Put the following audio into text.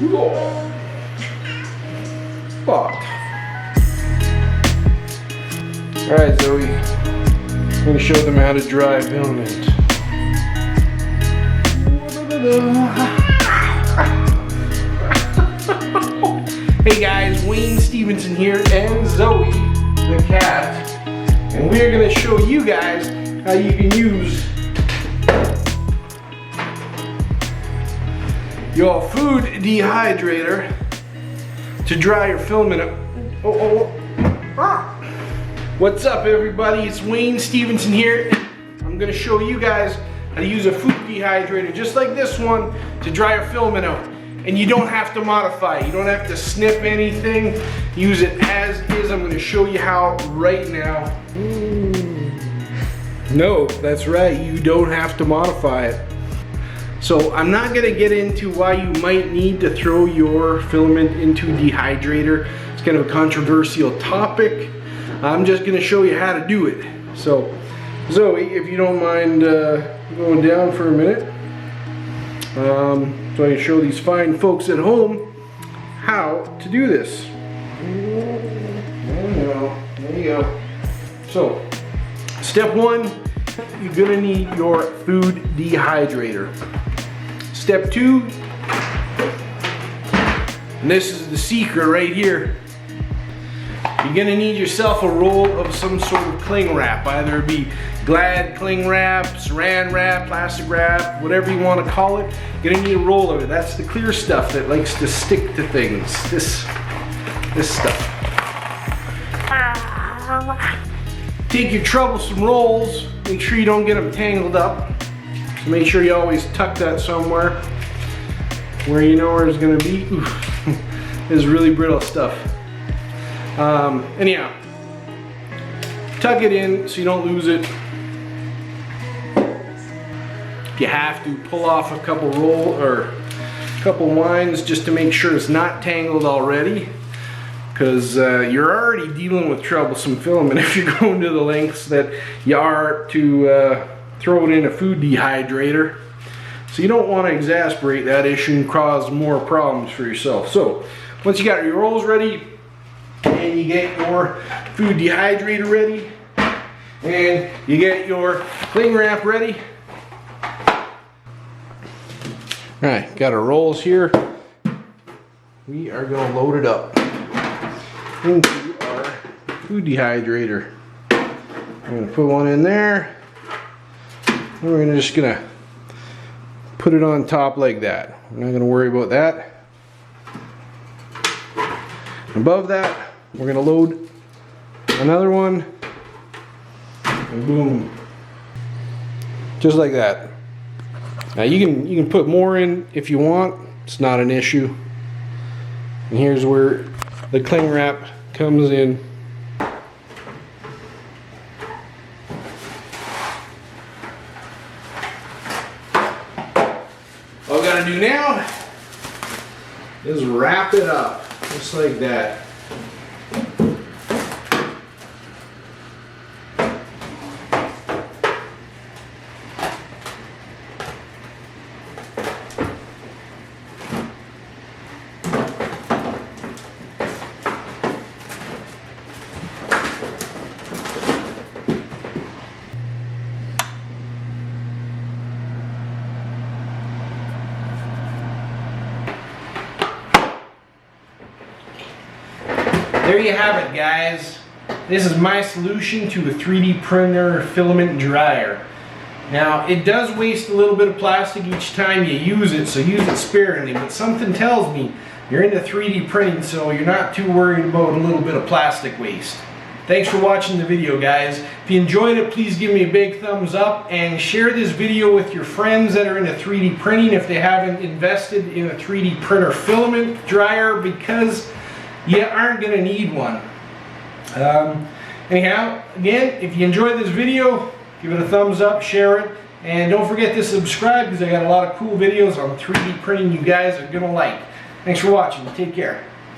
Alright, Zoe, I'm going to show them how to dry filament. Hey guys, Wayne Stevenson here and Zoe, the cat, and we're going to show you guys how you can use your food dehydrator to dry your filament. What's up everybody, it's Wayne Stevenson here. I'm going to show you guys how to use a food dehydrator just like this one to dry your filament out. And you don't have to modify it. You don't have to snip anything. Use it as is. I'm going to show you how right now. No, that's right. You don't have to modify it. So I'm not going to get into why you might need to throw your filament into a dehydrator. It's kind of a controversial topic. I'm just going to show you how to do it. So Zoe, if you don't mind going down for a minute. So I can show these fine folks at home how to do this. There you go. So, step one, you're gonna need your food dehydrator. Step two, and this is the secret right here. You're gonna need yourself a roll of some sort of cling wrap, either it be Glad cling wrap, saran wrap, plastic wrap, whatever you want to call it. You're gonna need a roll of it. That's the clear stuff that likes to stick to things. This stuff. Take your troublesome rolls. Make sure you don't get them tangled up. So make sure you always tuck that somewhere where you know where it's gonna be. Oof. This is really brittle stuff. Anyhow, tuck it in so you don't lose it. You have to pull off a couple winds just to make sure it's not tangled already, because you're already dealing with troublesome filament if you're going to the lengths that you are to throw it in a food dehydrator. So you don't want to exasperate that issue and cause more problems for yourself. So once you got your rolls ready and you get your food dehydrator ready and you get your cling wrap ready. Alright, got our rolls here. We are going to load it up into our food dehydrator. I'm going to put one in there. And we're just going to put it on top like that. We're not going to worry about that. Above that, we're going to load another one. And boom. Just like that. Now you can put more in if you want. It's not an issue. And here's where the cling wrap comes in. All I gotta do now is wrap it up, just like that. There you have it, guys. This is my solution to a 3D printer filament dryer. Now, it does waste a little bit of plastic each time you use it, so use it sparingly, but something tells me you're into 3D printing, so you're not too worried about a little bit of plastic waste. Thanks for watching the video, guys. If you enjoyed it, please give me a big thumbs up and share this video with your friends that are into 3D printing if they haven't invested in a 3D printer filament dryer, because you aren't going to need one. Anyhow, again, if you enjoyed this video, give it a thumbs up, share it, and don't forget to subscribe because I got a lot of cool videos on 3D printing you guys are going to like. Thanks for watching. Take care.